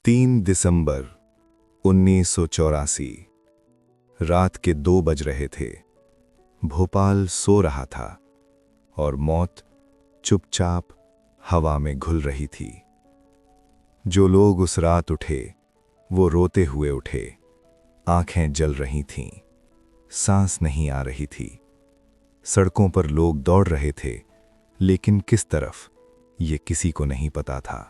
3 दिसंबर 1984 रात के 2 बज रहे थे। भोपाल सो रहा था और मौत चुपचाप हवा में घुल रही थी। जो लोग उस रात उठे वो रोते हुए उठे। आंखें जल रही थीं, सांस नहीं आ रही थी। सड़कों पर लोग दौड़ रहे थे, लेकिन किस तरफ ये किसी को नहीं पता था।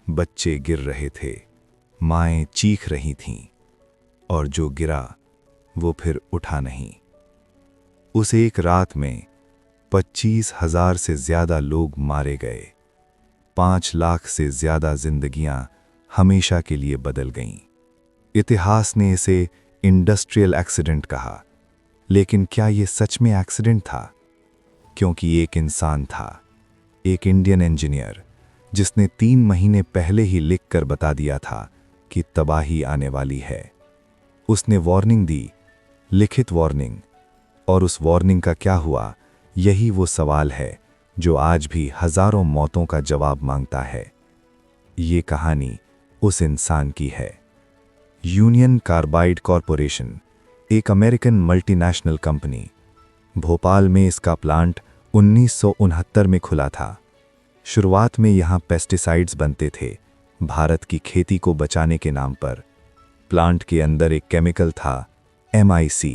बच्चे गिर रहे थे, माएं चीख रही थीं, और जो गिरा वो फिर उठा नहीं। उस एक रात में 25,000 से ज्यादा लोग मारे गए। 5 लाख से ज्यादा जिंदगियां हमेशा के लिए बदल गईं। इतिहास ने इसे इंडस्ट्रियल एक्सीडेंट कहा, लेकिन क्या ये सच में एक्सीडेंट था? क्योंकि एक इंसान था, एक इंडियन इंजीनियर, जिसने 3 महीने पहले ही लिखकर बता दिया था कि तबाही आने वाली है। उसने वार्निंग दी, लिखित वार्निंग, और उस वार्निंग का क्या हुआ, यही वो सवाल है जो आज भी हजारों मौतों का जवाब मांगता है। ये कहानी उस इंसान की है। यूनियन कार्बाइड कॉरपोरेशन, एक अमेरिकन मल्टीनेशनल कंपनी। भोपाल में इसका प्लांट 1969 में खुला था। शुरुआत में यहाँ पेस्टिसाइड्स बनते थे, भारत की खेती को बचाने के नाम पर। प्लांट के अंदर एक केमिकल था, MIC,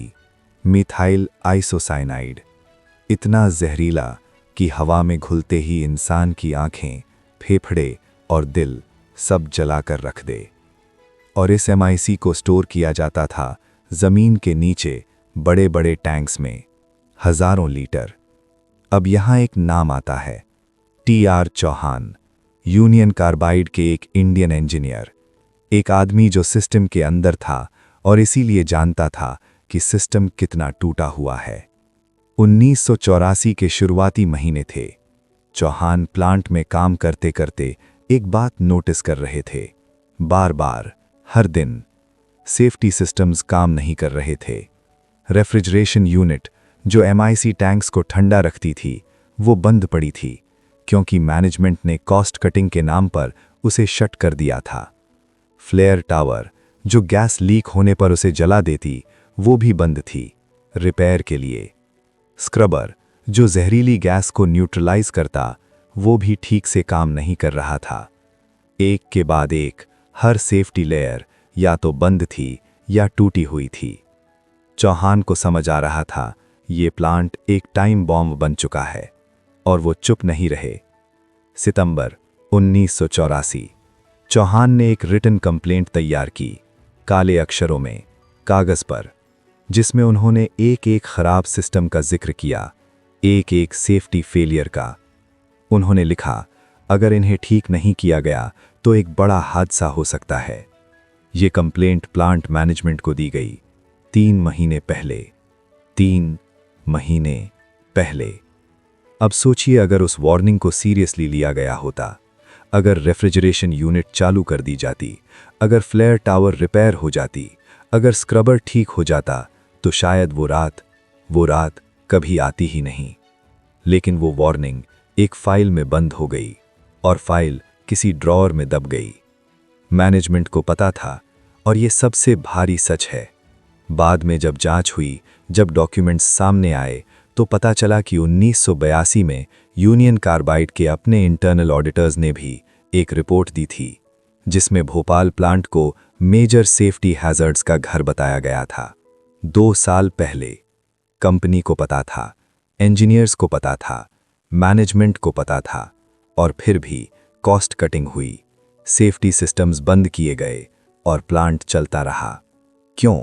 मिथाइल आइसोसाइनाइड। इतना जहरीला कि हवा में घुलते ही इंसान की आंखें, फेफड़े और दिल सब जलाकर रख दे। और इस MIC को स्टोर किया जाता था जमीन के नीचे बड़े बड़े टैंक्स में, हजारों लीटर। अब यहाँ एक नाम आता है, TR चौहान, यूनियन कार्बाइड के एक इंडियन इंजीनियर, एक आदमी जो सिस्टम के अंदर था और इसीलिए जानता था कि सिस्टम कितना टूटा हुआ है। 1984 के शुरुआती महीने थे। चौहान प्लांट में काम करते करते एक बात नोटिस कर रहे थे। बार बार, हर दिन, सेफ्टी सिस्टम्स काम नहीं कर रहे थे। रेफ्रिजरेशन यूनिट जो MIC टैंक्स को ठंडा रखती थी, वो बंद पड़ी थी, क्योंकि मैनेजमेंट ने कॉस्ट कटिंग के नाम पर उसे शट कर दिया था। फ्लेयर टावर जो गैस लीक होने पर उसे जला देती, वो भी बंद थी, रिपेयर के लिए। स्क्रबर जो जहरीली गैस को न्यूट्रलाइज करता, वो भी ठीक से काम नहीं कर रहा था। एक के बाद एक हर सेफ्टी लेयर या तो बंद थी या टूटी हुई थी। चौहान को समझ आ रहा था ये प्लांट एक टाइम बॉम्ब बन चुका है, और वो चुप नहीं रहे। सितंबर 1984, चौहान ने एक रिटन कंप्लेंट तैयार की, काले अक्षरों में, कागज पर, जिसमें उन्होंने एक एक खराब सिस्टम का जिक्र किया, एक एक सेफ्टी फेलियर का। उन्होंने लिखा, अगर इन्हें ठीक नहीं किया गया तो एक बड़ा हादसा हो सकता है। ये कंप्लेंट प्लांट मैनेजमेंट को दी गई 3 महीने पहले। 3 महीने पहले। अब सोचिए, अगर उस वार्निंग को सीरियसली लिया गया होता, अगर रेफ्रिजरेशन यूनिट चालू कर दी जाती, अगर फ्लेयर टावर रिपेयर हो जाती, अगर स्क्रबर ठीक हो जाता, तो शायद वो रात कभी आती ही नहीं। लेकिन वो वार्निंग एक फाइल में बंद हो गई, और फाइल किसी ड्रॉअर में दब गई। मैनेजमेंट को पता था, और ये सबसे भारी सच है। बाद में जब जांच हुई, जब डॉक्यूमेंट्स सामने आए, तो पता चला कि 1982 में यूनियन कार्बाइड के अपने इंटरनल ऑडिटर्स ने भी एक रिपोर्ट दी थी, जिसमें भोपाल प्लांट को मेजर सेफ्टी हैजर्ड्स का घर बताया गया था। 2 साल पहले कंपनी को पता था, इंजीनियर्स को पता था, मैनेजमेंट को पता था, और फिर भी कॉस्ट कटिंग हुई, सेफ्टी सिस्टम्स बंद किए गए और प्लांट चलता रहा। क्यों?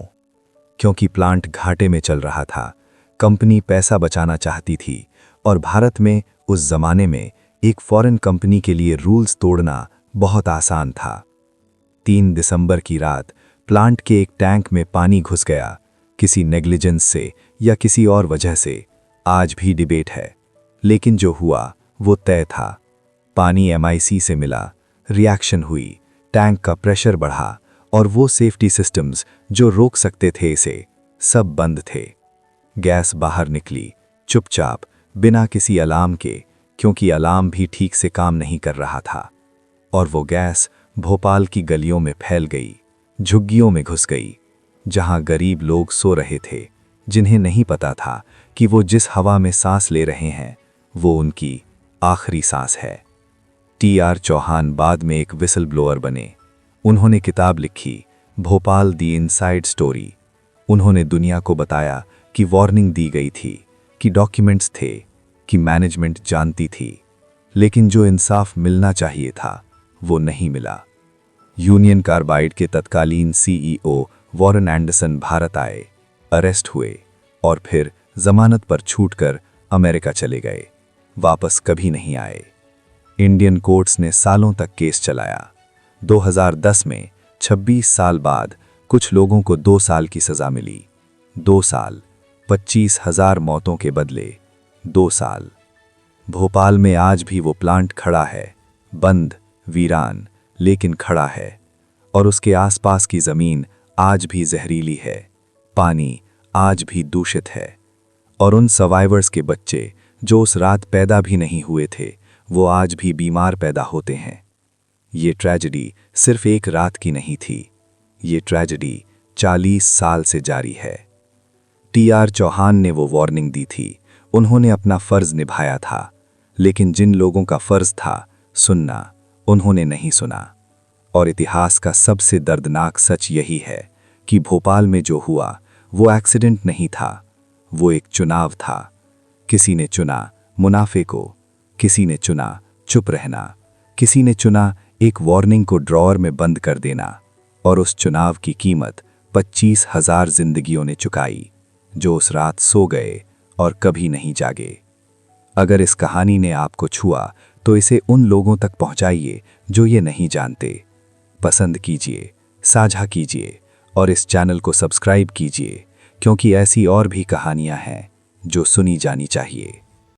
क्योंकि प्लांट घाटे में चल रहा था। कंपनी पैसा बचाना चाहती थी, और भारत में उस जमाने में एक फॉरेन कंपनी के लिए रूल्स तोड़ना बहुत आसान था। 3 दिसंबर की रात प्लांट के एक टैंक में पानी घुस गया, किसी नेग्लिजेंस से या किसी और वजह से, आज भी डिबेट है, लेकिन जो हुआ वो तय था। पानी MIC से मिला, रिएक्शन हुई, टैंक का प्रेशर बढ़ा, और वो सेफ्टी सिस्टम्स जो रोक सकते थे इसे, सब बंद थे। गैस बाहर निकली, चुपचाप, बिना किसी अलार्म के, क्योंकि अलार्म भी ठीक से काम नहीं कर रहा था। और वो गैस भोपाल की गलियों में फैल गई, झुग्गियों में घुस गई, जहां गरीब लोग सो रहे थे, जिन्हें नहीं पता था कि वो जिस हवा में सांस ले रहे हैं वो उनकी आखिरी सांस है। टी.आर. चौहान बाद में एक विसल ब्लोअर बने। उन्होंने किताब लिखी, भोपाल दी इनसाइड स्टोरी। उन्होंने दुनिया को बताया कि वार्निंग दी गई थी, कि डॉक्यूमेंट्स थे, कि मैनेजमेंट जानती थी, लेकिन जो इंसाफ मिलना चाहिए था वो नहीं मिला। यूनियन कार्बाइड के तत्कालीन सीईओ वॉरेन एंडरसन भारत आए, अरेस्ट हुए और फिर जमानत पर छूटकर अमेरिका चले गए, वापस कभी नहीं आए। इंडियन कोर्ट्स ने सालों तक केस चलाया। 2010 में 26 साल बाद कुछ लोगों को 2 साल की सजा मिली। 2 साल, 25,000 मौतों के बदले 2 साल। भोपाल में आज भी वो प्लांट खड़ा है, बंद, वीरान, लेकिन खड़ा है, और उसके आसपास की जमीन आज भी जहरीली है, पानी आज भी दूषित है, और उन सर्वाइवर्स के बच्चे जो उस रात पैदा भी नहीं हुए थे, वो आज भी बीमार पैदा होते हैं। ये ट्रेजेडी सिर्फ एक रात की नहीं थी, ये ट्रेजेडी 40 साल से जारी है। टी.आर. चौहान ने वो वार्निंग दी थी, उन्होंने अपना फर्ज निभाया था, लेकिन जिन लोगों का फर्ज था सुनना, उन्होंने नहीं सुना। और इतिहास का सबसे दर्दनाक सच यही है कि भोपाल में जो हुआ वो एक्सीडेंट नहीं था, वो एक चुनाव था। किसी ने चुना मुनाफे को, किसी ने चुना चुप रहना, किसी ने चुना एक वार्निंग को ड्रॉअर में बंद कर देना, और उस चुनाव की कीमत 25,000 जिंदगियों ने चुकाई, जो उस रात सो गए और कभी नहीं जागे। अगर इस कहानी ने आपको छुआ तो इसे उन लोगों तक पहुंचाइए जो ये नहीं जानते। पसंद कीजिए, साझा कीजिए और इस चैनल को सब्सक्राइब कीजिए, क्योंकि ऐसी और भी कहानियां हैं जो सुनी जानी चाहिए।